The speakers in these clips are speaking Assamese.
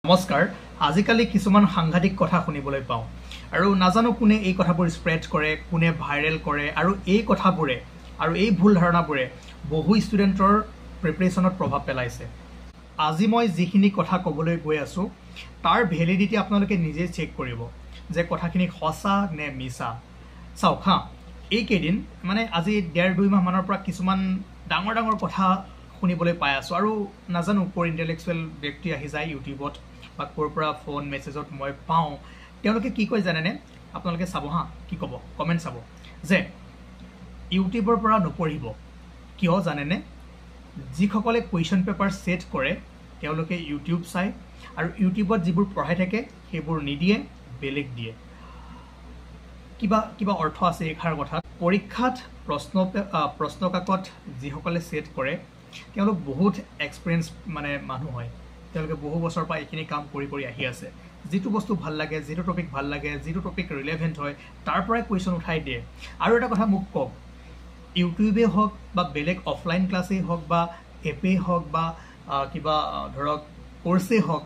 নমস্কাৰ আজিকালি কিছুমান সাংঘাতিক কথা শুনিবলৈ পাওঁ আৰু নাজানো কোনে এই কথাবোৰ স্প্ৰেড কৰে কোনে ভাইৰেল কৰে আৰু এই কথাবোৰে আৰু এই ভুল ধাৰণাবোৰে বহু ষ্টুডেণ্টৰ প্ৰিপাৰেচনত প্ৰভাৱ পেলাইছে আজি মই যিখিনি কথা ক'বলৈ গৈ আছো তাৰ ভ্যালিডিটি আপোনালোকে নিজে চেক কৰিব যে কথাখিনি সঁচা নে মিছা চাওক হা এই কেইদিন মানে আজি 1.5-2 মাহ মানৰ পৰা কিছুমান ডাঙৰ কথা শুনিবলৈ পাই আছো আৰু নাজানো কোৰ ইন্টেলেকচুৱেল ব্যক্তি আহি যায় ইউটিউবত বা কোৰ পৰা ফোন মেছেজত মই পাওঁ তেওঁলোকে কি কয় জানেনে আপোনালোকে চাব হা কি ক'ব কমেন্ট চাব যে ইউটিউবৰ পৰা নপঢ়িব কিয় জানেনে যিসকলে কুৱেশ্যন পেপাৰ সেট কৰে তেওঁলোকে ইউটিউব চাই আৰু ইউটিউবত যিবোৰ পঢ়াই থাকে সেইবোৰ নিদিয়ে বেলেগ দিয়ে কিবা অৰ্থ আছে এখাৰ কথা পৰীক্ষাত প্ৰশ্নকাকত যিসকলে সেট কৰে তেওঁলোক বহুত এক্সপেৰিয়েন্স মানে মানুহ হয় তেওঁলোকে বহু বছৰ পৰা এইখিনি কাম কৰি আহি আছে যেটো বস্তু ভাল লাগে যেটো টপিক ভাল লাগে যেটো টপিক ৰিলেভেন্ট হয় তাৰ পৰাই কোৱেশ্যন উঠাই দিয়ে আৰু এটা কথা মোক কওক ইউটিউবে হওক বা বেলেগ অফলাইন ক্লাছেই হওক বা এপে হওক বা কিবা ধৰক কোৰ্সে হওক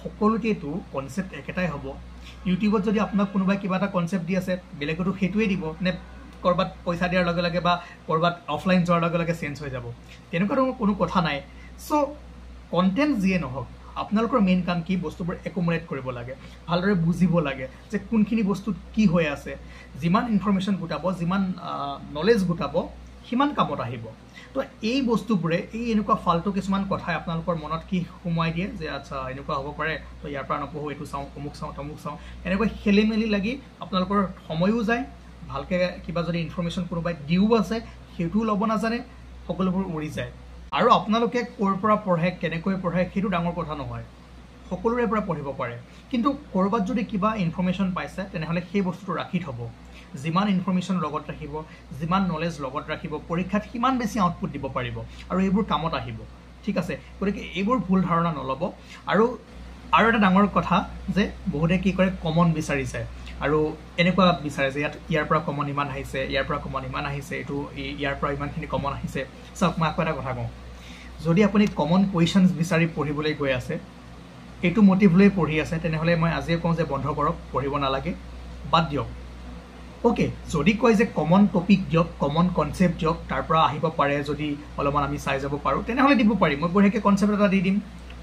সকলোতেটো কনসেপ্ট একেটাই হ'ব ইউটিউবত যদি আপোনাক কোনোবাই কিবা এটা কনসেপ্ট দি আছে বেলেগতো হেতুৱে দিব নে কৰবাত পইচা দিয়াৰ লগে লগে বা কৰবাত অফলাইন যোৱাৰ লগে লগে চেঞ্জ হৈ যাব তেনেকুৱা কোনো কথা নাই সো কন্টেন্ট যিয়ে নহওক আপোনালোকৰ মেইন কাম কি বস্তুবোৰ একমুলেট কৰিব লাগে ভালদৰে বুজিব লাগে যে কোনখিনি বস্তুত কি হৈ আছে যিমান ইনফৰমেশন গোটাব যিমান নলেজ গোটাব হিমান কামত আহিব তো এই বস্তুবোৰে এই এনেকুৱা ফালতু কিছুমান কথাই আপোনালোকৰ মনত কি সোমাই দিয়ে যে আচ্ছা এনেকুৱা হ'ব পাৰে তো ইয়াৰ পৰা নপঢ়ো এটো চাওঁ অমুক চাওঁ এনেকৈ খেলিমেলি লাগি আপোনালোকৰ সময়ও যায় ভালকে কিবা যদি ইনফৰমেশন কোনোবাই দিও আছে হেতু লব নাজানে সকলোবোৰ উৰি যায় আৰু আপোনালোকে কোৰ পৰা পঢ়ে কেনেকৈ পঢ়ে হেতু ডাঙৰ কথা নহয় সকলোৰে পৰা পঢ়িব পাৰে কিন্তু কৰবাত যদি কিবা ইনফৰমেশন পাইছে তেনেহলে সেই বস্তুটো ৰাখি থব যিমান ইনফৰমেশন লগত ৰাখিব যিমান নলেজ লগত ৰাখিব পৰীক্ষাত কিমান বেছি আউটপুট দিব পাৰিব আৰু এইবোৰ কামত আহিব ঠিক আছে গতিকে এইবোৰ ভুল ধাৰণা নলব আৰু এটা ডাঙৰ কথা যে বহুতে কি কৰে কমন বিচাৰিছে আৰু এনেকুৱা বিচাৰে যে ইয়াৰ পৰা কমন ইমান আহিছে ইয়াৰ পৰা কমন ইমান আহিছে এটো ইয়াৰ পৰা ইমানখিনি কমন আহিছে সব মই এটা কথা কওঁ যদি আপুনি কমন কোৱেশ্যনছ বিচাৰি পঢ়িবলৈ গৈ আছে এটো মোটিভ লৈ পঢ়ি আছে তেনেহলে মই আজিয়ে কওঁ যে বন্ধ কৰক পঢ়িব নালাগে বাদ দিয়ক ওকে যদি কয় যে কমন টপিক দিয়ক কমন কনসেপ্ট দিয়ক তাৰ পৰা আহিব পাৰে যদি অলপমান আমি চাই যাব পাৰো তেনেহলে দিব পাৰিম মই বঢ়িয়াকৈ কনসেপ্ট এটা দি দিম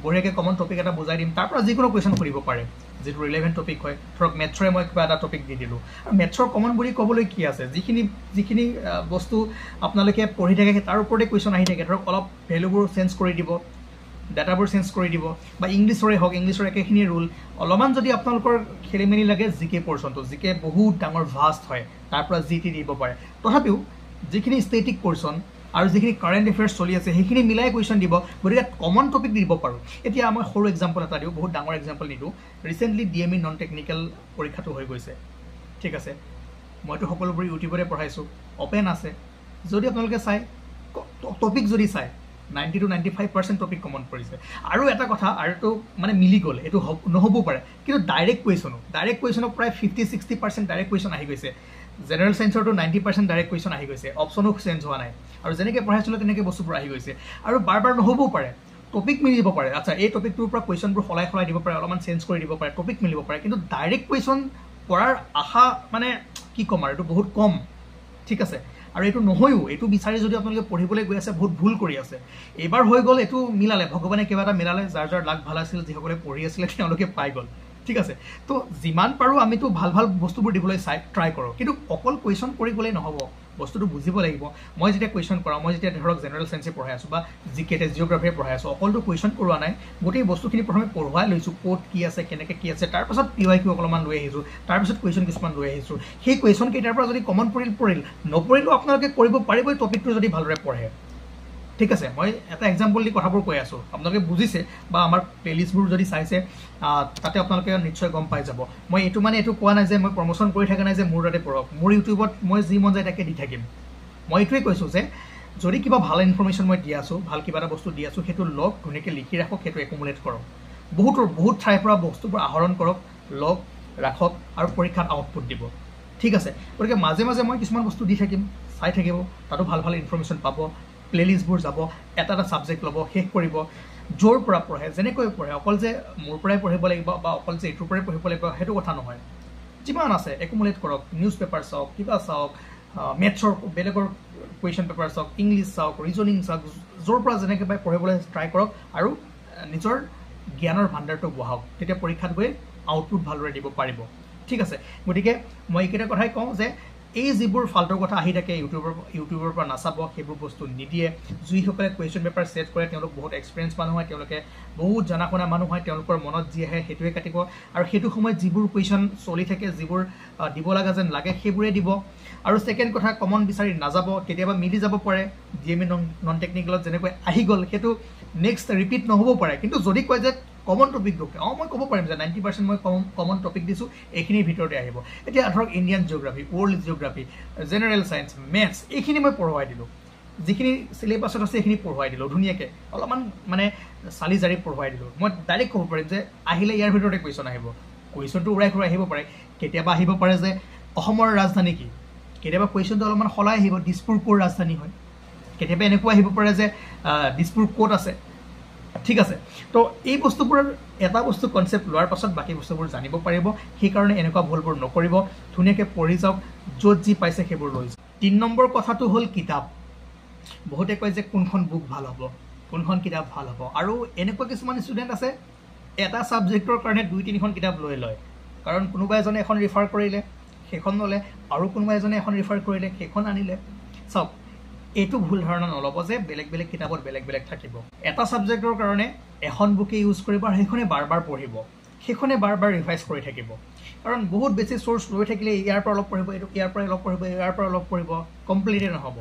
বঢ়িয়াকৈ কমন টপিক এটা বুজাই দিম তাৰ পৰা যিকোনো কোৱেশ্যন কৰিব পাৰে যেটো ৰিলেভেন্ট টপিক হয় ধৰক মেথছৰে মই কিবা এটা টপিক দি দিলো আৰু মেথছৰ কমন বুলি ক'বলৈ কি আছে যিখিনি বস্তু আপোনালোকে পঢ়ি থাকে তাৰ ওপৰতে কোৱেশ্যন আহি থাকে ধৰক অলপ ভ্যালুবোৰ চেঞ্জ কৰি দিব ডাটাবোৰ চেঞ্জ কৰি দিব বা ইংলিছৰে হওক ইংলিছৰ একেখিনি ৰুল অলপমান যদি আপোনালোকৰ খেলিমেলি লাগে জিকে পৰ্চনটো জিকে বহুত ডাঙৰ ভাষ্ট হয় তাৰ পৰা জিটি দিব পাৰে তথাপিও যিখিনি ষ্টেটিক পৰ্চন আৰু যিখিনি কাৰেন্ট এফেয়াৰ্স চলি আছে সেইখিনি মিলাই কোৱেশ্যন দিব গতিকে কমন টপিক দিব পাৰো এতিয়া মই সৰু এক্সাম্পল এটা দিও বহুত ডাঙৰ এক্সাম্পল নিদু ৰিসেন্টলি ডিএমই নন টেকনিক্যাল পৰীক্ষাটো হৈ গৈছে ঠিক আছে মইতো সকলোবোৰ ইউটিউবৰে পঢ়াইছো ওপেন আছে যদি আপোনালোকে চাই টপিক যদি চাই 90 to 95% টপিক কমন পৰিছে আৰু এটা কথা আৰুটো মানে মিলি গল এটো নহব পাৰে কিন্তু ডাইৰেক্ট কোৱেশ্যন প্ৰায় 50-60% ডাইৰেক্ট কোৱেশ্যন আহি গৈছে জেনাৰেল সায়েন্সৰ তো 90% ডাইৰেক্ট কোৱেশ্যন আহি গৈছে অপচনো চেঞ্জ হোৱা নাই আৰু যেনেকৈ পঢ়াইছিল তেনেকৈ বস্তুবোৰ আহি গৈছে আৰু বাৰ নহবও পাৰে টপিক মিলিব পাৰে আচ্ছা এই টপিকটোৰ পৰা কোৱেশ্যনবোৰ খলাই দিব পাৰে অলপমান চেঞ্জ কৰি দিব পাৰে টপিক মিলিব পাৰে কিন্তু ডাইৰেক্ট কোৱেশ্যন পঢ়াৰ আশা মানে কি কম আৰু এটো বহুত কম ঠিক আছে আৰু এটো নহয়ও এটো বিচাৰি যদি আপোনালোকে পঢ়িবলৈ গৈ আছে বহুত ভুল কৰি আছে এবাৰ হৈ গল এটো মিলালে ভগৱানে কিবা এটা মিলালে যাৰ লাগ ভাল আছিল যিসকলে পঢ়ি আছিল তেওঁলোকে পাই গল ঠিক আছে তো যিমান পাৰো আমি তো ভাল বস্তুবোৰ দিবলৈ ট্ৰাই কৰো কিন্তু অকল কোৱেশ্যন কৰি গলে নহব বস্তুটো বুজিব লাগিব মই যেতিয়া কোৱেশ্যন কৰাম মই যেতিয়া ধৰক জেনাৰেল সায়েন্সে পঢ়াই আছো বা জিকেতে জিওগ্ৰাফি পঢ়াই আছো অকলটো কোৱেশ্যন কৰোৱা নাই গোটেই বস্তুখিনি প্ৰথমে পঢ়ুৱাই লৈছো কোড কি আছে কেনেকৈ কি আছে তাৰ পাছত পিৱাইকিউ অলপমান লৈ আহিছো তাৰ পাছত কোৱেশ্যন কিছুমান লৈ আহিছো সেই কোৱেশ্যন কেইটাৰ পৰা যদি কমন পৰিল নপৰিলো আপোনালোকে কৰিব পাৰিবই টপিকটো যদি ভালদৰে পঢ়ে ঠিক আছে মই এটা এক্সাম্পল দি কথাবোৰ কৈ আছো আপোনালোকে বুজিছে বা আমাৰ প্লেলিষ্টবোৰ যদি চাইছে তাতে আপোনালোকে নিশ্চয় গম পাই যাব মই এটো কোৱা নাই যে মই প্ৰমোশন কৰি থাকা নাই যে মোৰ তাতে পঢ়ক মোৰ ইউটিউবত মই যি মন যায় তাকে দি থাকিম মই এটোৱে কৈছো যে যদি কিবা ভাল ইনফৰমেশন মই দি আছো ভাল কিবা এটা বস্তু দি আছো হেতু লগ ধুনিয়াকৈ লিখি ৰাখক হেতু একমুলেট কৰক বহুত ঠাইৰ পৰা বস্তুবোৰ আহৰণ কৰক লগ ৰাখক আৰু পৰীক্ষাত আউটপুট দিব ঠিক আছে গতিকে মাজে মই কিছুমান বস্তু দি থাকিম চাই থাকিব তাতো ভাল ইনফৰমেশন পাব প্লেলিষ্টবোৰ যাব এটা সাবজেক্ট লব শেষ কৰিব য'ৰ পৰা পঢ়ে যেনেকৈ পঢ়ে অকল যে মোৰ পৰাই পঢ়িব লাগিব বা অকল যে এইটোৰ পৰাই পঢ়িব লাগিব সেইটো কথা নহয় যিমান আছে একুমুলেট কৰক নিউজ পেপাৰ চাওক কিবা চাওক মেথছৰ বেলেগৰ কুৱেশ্যন পেপাৰ চাওক ইংলিছ চাওক ৰিজনিং চাওক য'ৰ পৰা যেনেকৈ পাই পঢ়িবলৈ ট্ৰাই কৰক আৰু নিজৰ জ্ঞানৰ ভাণ্ডাৰটো বঢ়াওক তেতিয়া পৰীক্ষাত গৈ আউটপুট ভালদৰে দিব পাৰিব ঠিক আছে গতিকে মই এইকেইটা কথাই কওঁ যে এই যিবোৰ ফাল্টুৰ কথা আহি থাকে ইউটিউবৰ পৰা নাচাব সেইবোৰ বস্তু নিদিয়ে যিসকলে কুৱেশ্যন পেপাৰ ছেট কৰে তেওঁলোক বহুত এক্সপিৰিয়েঞ্চ মানুহ হয় তেওঁলোকে বহুত জনা শুনা মানুহ হয় তেওঁলোকৰ মনত যি আহে সেইটোৱে কাটিব আৰু সেইটো সময়ত যিবোৰ কুৱেশ্যন চলি থাকে যিবোৰ দিব লগা যেন লাগে সেইবোৰে দিব আৰু ছেকেণ্ড কথা কমন বিচাৰি নাযাব কেতিয়াবা মিলি যাব পাৰে DME নন টেকনিকেলত যেনেকৈ আহি গ'ল সেইটো নেক্সট ৰিপিট নহ'ব পাৰে কিন্তু যদি কয় যে কমন টপিক গ্ৰুপ মই ক'ব পাৰিম যে 90% মই কমন টপিক দিছোঁ এইখিনিৰ ভিতৰতে আহিব এতিয়া ধৰক Indian geography world geography general science maths এইখিনি মই পঢ়ুৱাই দিলোঁ যিখিনি চিলেবাছত আছে সেইখিনি পঢ়ুৱাই দিলোঁ ধুনীয়াকৈ অলপমান মানে চালি জাৰি পঢ়ুৱাই দিলোঁ মই ডাইৰেক্ট ক'ব পাৰিম যে আহিলে ইয়াৰ ভিতৰতে কুৱেশ্যন আহিব কুৱেশ্যনটো উৰাই ঘূৰাই আহিব পাৰে কেতিয়াবা আহিব পাৰে যে অসমৰ ৰাজধানী কি কেতিয়াবা কুৱেশ্যনটো অলপমান সলাই আহিব দিছপুৰ ক'ৰ ৰাজধানী হয় কেতিয়াবা এনেকুৱা আহিব পাৰে যে দিছপুৰ ক'ত আছে ঠিক আছে তো এই বস্তুবোৰৰ এটা বস্তু কনচেপ্ট লোৱাৰ পাছত বাকী বস্তুবোৰ জানিব পাৰিব সেইকাৰণে এনেকুৱা ভুলবোৰ নকৰিব ধুনীয়াকৈ পঢ়ি যাওক য'ত যি পাইছে সেইবোৰ লৈ যাওক 3 নম্বৰ কথাটো হ'ল কিতাপ বহুতে কয় যে কোনখন বুক ভাল হ'ব কোনখন কিতাপ ভাল হ'ব আৰু এনেকুৱা কিছুমান ষ্টুডেণ্ট আছে এটা ছাবজেক্টৰ কাৰণে 2-3খন কিতাপ লৈ লয় কাৰণ কোনোবা এজনে এখন ৰিফাৰ কৰিলে সেইখন ল'লে আৰু কোনোবা এজনে এখন ৰিফাৰ কৰিলে সেইখন আনিলে চাওক এইটো ভুল ধাৰণা নল'ব যে বেলেগ বেলেগ কিতাপত বেলেগ বেলেগ থাকিব এটা ছাবজেক্টৰ কাৰণে এখন বুকে ইউজ কৰিব আৰু সেইখনে বাৰ বাৰ পঢ়িব সেইখনে বাৰ বাৰ ৰিভাইজ কৰি থাকিব কাৰণ বহুত বেছি চ'ৰ্চ লৈ থাকিলে ইয়াৰ পৰা অলপ পঢ়িব এইটো ইয়াৰ পৰা অলপ পঢ়িব ইয়াৰ পৰা অলপ পঢ়িব কমপ্লিটে নহ'ব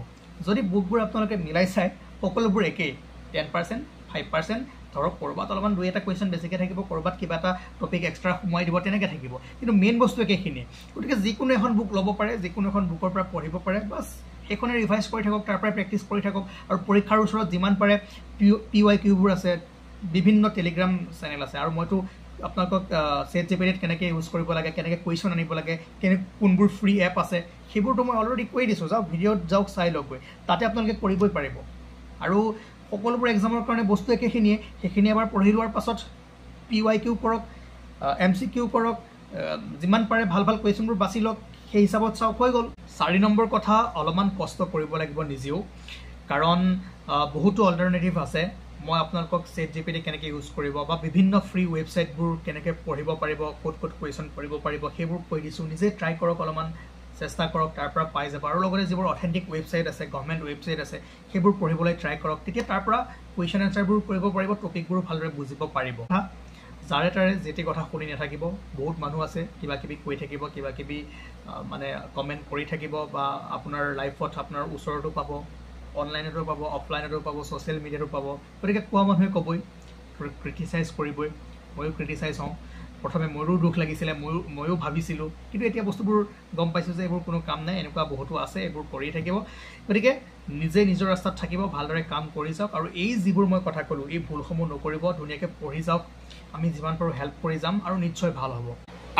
যদি বুকবোৰ আপোনালোকে মিলাই চাই সকলোবোৰ একেই 10% 5% ধৰক ক'ৰবাত অলপমান 2-এটা কুৱেশ্যন বেছিকৈ থাকিব ক'ৰবাত কিবা এটা টপিক এক্সট্ৰা সোমাই দিব তেনেকৈ থাকিব কিন্তু মেইন বস্তু একেখিনিয়ে গতিকে যিকোনো এখন বুক ল'ব পাৰে যিকোনো এখন বুকৰ পৰা পঢ়িব পাৰে বাছ সেইখনে ৰিভাইজ কৰি থাকক তাৰ পৰাই প্ৰেক্টিছ কৰি থাকক আৰু পৰীক্ষাৰ ওচৰত যিমান পাৰে PYQবোৰ আছে বিভিন্ন টেলিগ্ৰাম চেনেল আছে আৰু মইতো আপোনালোকক ChatGPT কেনেকৈ ইউজ কৰিব লাগে কেনেকৈ কুৱেশ্যন আনিব লাগে কোনবোৰ ফ্ৰী এপ আছে সেইবোৰতো মই অলৰেডি কৈ দিছোঁ যাওক ভিডিঅ'ত যাওক চাই লওকগৈ তাতে আপোনালোকে কৰিবই পাৰিব আৰু সকলোবোৰ এক্সামৰ কাৰণে বস্তু একেখিনিয়ে সেইখিনি এবাৰ পঢ়ি লোৱাৰ পাছত PYQ কৰক MCQ কৰক যিমান পাৰে ভাল ভাল কুৱেশ্যনবোৰ বাছি লওক সেই হিচাপত চাওক হৈ গ'ল 4 নম্বৰ কথা অলপমান কষ্ট কৰিব লাগিব নিজেও কাৰণ বহুতো অল্টাৰনেটিভ আছে মই আপোনালোকক ChatGPT কেনেকৈ ইউজ কৰিব বা বিভিন্ন ফ্ৰী ৱেবছাইটবোৰ কেনেকৈ পঢ়িব পাৰিব ক'ত ক'ত কুৱেশ্যন পঢ়িব পাৰিব সেইবোৰ কৈ দিছোঁ নিজে ট্ৰাই কৰক অলপমান চেষ্টা কৰক তাৰ পৰা পাই যাব আৰু লগতে যিবোৰ অথেণ্টিক ৱেবছাইট আছে গভৰ্ণমেণ্ট ৱেবছাইট আছে সেইবোৰ পঢ়িবলৈ ট্ৰাই কৰক তেতিয়া তাৰ পৰা কুৱেশ্যন এনচাৰবোৰ কৰিব পাৰিব টপিকবোৰ ভালদৰে বুজিব পাৰিব যাৰে তাৰে যেটি কথা শুনি নাথাকিব বহুত মানুহ আছে কিবা কিবি কৈ থাকিব কিবা কিবি মানে কমেণ্ট কৰি থাকিব বা আপোনাৰ লাইফত আপোনাৰ ওচৰতো পাব অনলাইনতো পাব অফলাইনতো পাব ছ'চিয়েল মিডিয়াতো পাব গতিকে কোৱা মানুহে ক'বই ক্ৰিটিচাইজ কৰিবই ময়ো ক্ৰিটিচাইজ হওঁ প্ৰথমে মোৰো দুখ লাগিছিলে ময়ো ভাবিছিলোঁ কিন্তু এতিয়া বস্তুবোৰ গম পাইছোঁ যে এইবোৰ কোনো কাম নাই এনেকুৱা বহুতো আছে এইবোৰ কৰি থাকিব গতিকে নিজে নিজৰ ৰাস্তাত থাকিব ভালদৰে কাম কৰি যাওক আৰু এই যিবোৰ মই কথা ক'লোঁ এই ভুলসমূহ নকৰিব ধুনীয়াকৈ পঢ়ি যাওক আমি যিমান পাৰোঁ হেল্প কৰি যাম আৰু নিশ্চয় ভাল হ'ব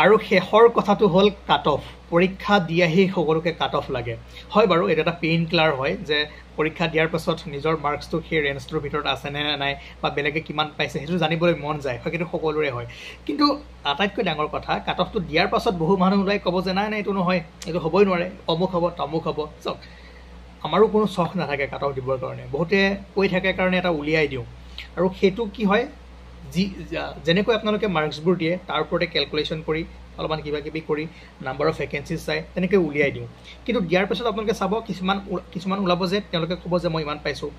আৰু শেষৰ কথাটো হ'ল কাট অফ পৰীক্ষা দি আহি সকলোকে কাট অফ লাগে হয় বাৰু এইটো এটা পেইন কিলাৰ হয় যে পৰীক্ষা দিয়াৰ পাছত নিজৰ মাৰ্কছটো সেই ৰেঞ্জটোৰ ভিতৰত আছেনে নাই বা বেলেগে কিমান পাইছে সেইটো জানিবলৈ মন যায় হয় কিন্তু সকলোৰে হয় কিন্তু আটাইতকৈ ডাঙৰ কথা কাট অফটো দিয়াৰ পাছত বহু মানুহ ওলাই ক'ব যে নাই নাই এইটো নহয় এইটো হ'বই নোৱাৰে অমুক হ'ব তমুক হ'ব চাওক আমাৰো কোনো চখ নাথাকে কাট অফ দিবৰ কাৰণে বহুতে কৈ থাকে কাৰণে এটা উলিয়াই দিওঁ আৰু সেইটো কি হয় যেনেকৈ আপোনালোকে মাৰ্কছবোৰ দিয়ে তাৰ ওপৰতে কেলকুলেশ্যন কৰি অলপমান কিবা কিবি কৰি নাম্বাৰ অফ ভেকেঞ্চিজ চাই তেনেকৈ উলিয়াই দিওঁ কিন্তু দিয়াৰ পিছত আপোনালোকে চাব কিছুমান ওলাব যে তেওঁলোকে ক'ব যে মই ইমান পাইছোঁ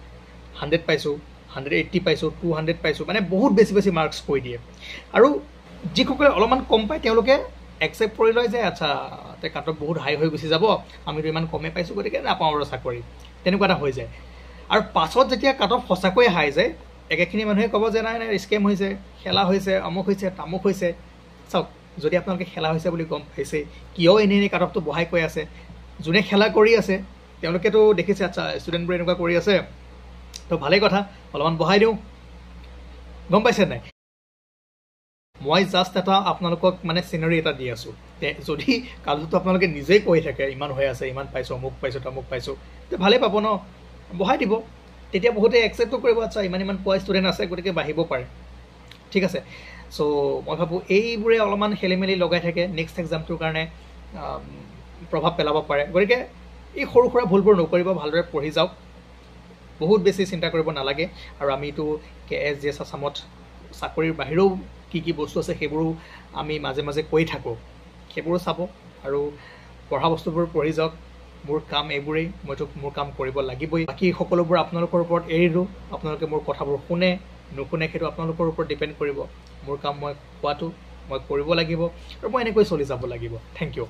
100 পাইছোঁ 180 পাইছোঁ 200 পাইছোঁ মানে বহুত বেছি মাৰ্কছ কৈ দিয়ে আৰু যিসকলে অলপমান কম পায় তেওঁলোকে একচেপ্ট কৰি লয় যে আচ্ছা তে কাট অফ বহুত হাই হৈ গুচি যাব আমিতো ইমান কমেই পাইছোঁ গতিকে নাপাওঁ আৰু চাকৰি তেনেকুৱা এটা হৈ যায় আৰু পাছত যেতিয়া কাট অফ সঁচাকৈয়ে হাই যায় একেখিনি মানুহে ক'ব যে নাই নাই স্কেম হৈছে খেলা হৈছে অমুক হৈছে তামুক হৈছে চাওক যদি আপোনালোকে খেলা হৈছে বুলি গম পাইছে কিয় এনেই কাট অফটো বঢ়াই কৈ আছে যোনে খেলা কৰি আছে তেওঁলোকেতো দেখিছে আচ্ছা ষ্টুডেণ্টবোৰে এনেকুৱা কৰি আছে তো ভালেই কথা অলপমান বঢ়াই দিওঁ গম পাইছে নাই মই জাষ্ট এটা আপোনালোকক মানে চিনাৰী এটা দি আছোঁ যদি কালতো আপোনালোকে নিজেই কৈ থাকে ইমান হৈ আছে ইমান পাইছোঁ অমুক পাইছোঁ তামুক পাইছোঁ তো ভালেই পাব ন বঢ়াই দিব তেতিয়া বহুতে একচেপ্টো কৰিব, আচ্ছা ইমান পোৱা ষ্টুডেণ্ট আছে গতিকে বাঢ়িব পাৰে, ঠিক আছে। চ' মই ভাবোঁ এইবোৰে অলপমান খেলি মেলি লগাই থাকে, নেক্সট এক্সামটোৰ কাৰণে প্ৰভাৱ পেলাব পাৰে। গতিকে এই সৰু সুৰা ভুলবোৰ নকৰিব, ভালদৰে পঢ়ি যাওক, বহুত বেছি চিন্তা কৰিব নালাগে। আৰু আমিতো KSGS আছামত চাকৰিৰ বাহিৰেও কি বস্তু আছে সেইবোৰো আমি মাজে মাজে কৈ থাকোঁ, সেইবোৰো চাব আৰু পঢ়া বস্তুবোৰ পঢ়ি যাওক। মোৰ কাম এইবোৰেই, মইতো মোৰ কাম কৰিব লাগিবই। বাকী সকলোবোৰ আপোনালোকৰ ওপৰত এৰিলোঁ, আপোনালোকে মোৰ কথাবোৰ শুনে নুশুনে সেইটো আপোনালোকৰ ওপৰত ডিপেণ্ড কৰিব। মোৰ কাম মই কোৱাটো মই কৰিব লাগিব আৰু মই এনেকৈ চলি যাব লাগিব। Thank U.